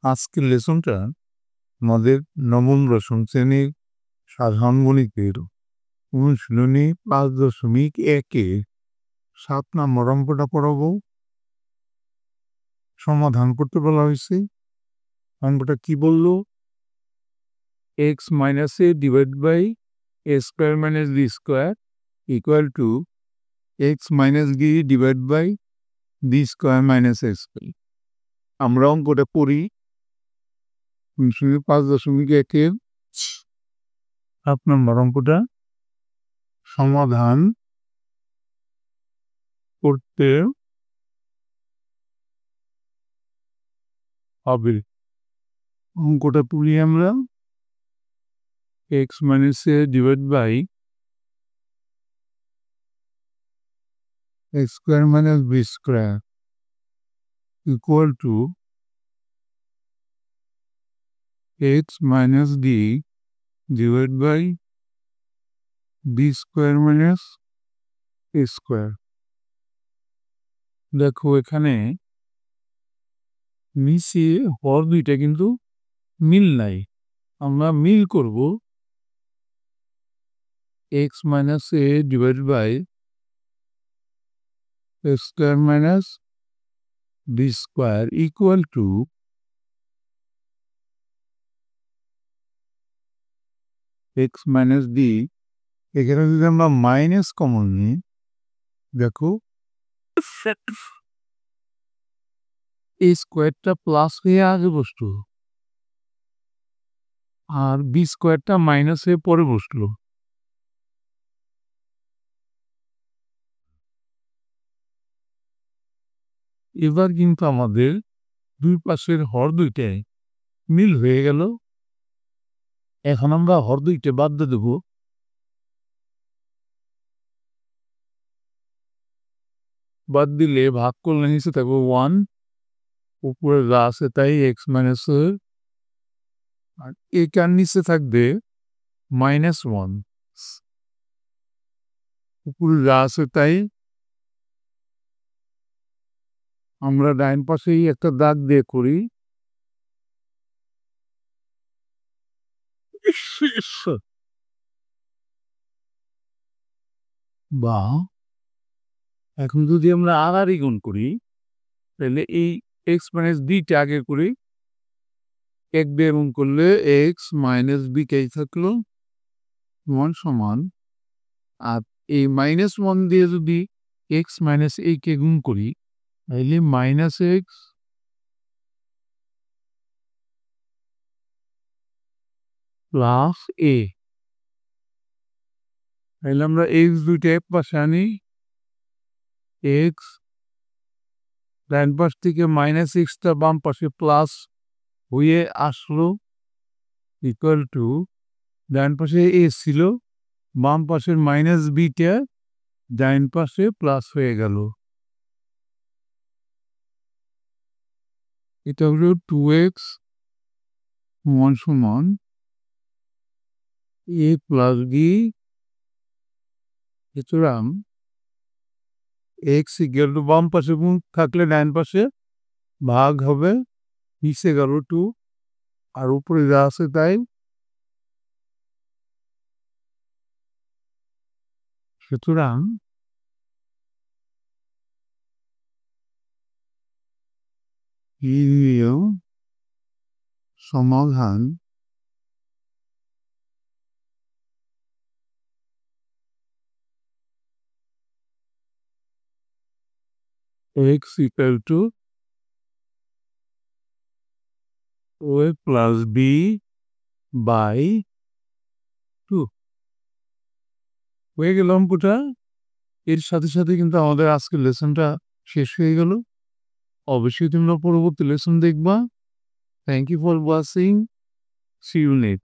আজকের লেসনটা আমাদের নবম দশম শ্রেণীর সাধারণ গণিতের অনুশীলনী 5.1-এ 7 নম্বর অঙ্কটা পড়াবো। সমাধান করতে বলা হয়েছে। অঙ্কটা কি বলল? x minus a divided by a square minus b square equal to x minus b divided by b square minus a square. আমরা অঙ্কটা পড়ি। 5.1-এর 7 নম্বর অঙ্কটা সমাধান করতে হবে। অঙ্কটা তুলি আমরা। x minus a divided by x square minus b square equal to x minus d divided by b square minus a square. দেখো এখানে নিচে হর দুইটা কিন্তু মিল নাই। আমরা মিল করব x minus a divided by x square minus b square equal to x minus d। এখানে যদি আমরা মাইনাস কমন নিই, দেখো এই স্কোয়ারটা প্লাস হয়ে আগে বসলো আর বি স্কোয়ারটা মাইনাস হয়ে পরে বসলো। এবার কিন্তু আমাদের দুই পাশের হর দুইটায় মিল হয়ে গেল। এখন আমরা হর দুইটা বাদ দিয়ে দেব। বাদ দিলে ভাগ করলে নিচে থাকবে 1, উপরে যা আছে তাই এক্স মাইনাস, আর এটার নিচে থাকবে -1, উপরে যা আছে তাই। আমরা ডাইন পাশেই একটা দাগ দিয়ে করি। বা এখন যদি আমরা আড়াআড়ি গুণ করি তাহলে এই এক্স মাইনাস বিটা আগে করি। 1 দিয়ে গুণ করলে এক্স মাইনাস বি কে থাকলো 1 সমান, আর এই -1 দিয়ে যদি এক্স মাইনাস এ কে গুণ করি তাহলে -x প্লাস এ। তাহলে আমরা এক্স দুইটা এক পাশে আনি, এক্স ডান পাশ থেকে -xটা বাম পাশে প্লাস হয়ে আসলো ইকুয়াল টু ডান পাশে এ ছিল, বাম পাশের -bটা ডান পাশে প্লাস হয়ে গেল। এটা হলো 2x সমান a প্লাস বি। সুতরাং এক্স ইকুয়াল টু বাম পাশে গুণ থাকলে ডান পাশে ভাগ হবে, নিচে গেল 2 আর উপরে যা আছে তাই। সুতরাং সমাধান x equal to a plus b by 2 হয়ে গেল অঙ্কটা। এর সাথে সাথে কিন্তু আমাদের আজকের লেসনটা শেষ হয়ে গেল। অবশ্যই তোমরা পরবর্তী লেসন দেখবা। Thank you for watching. See you next.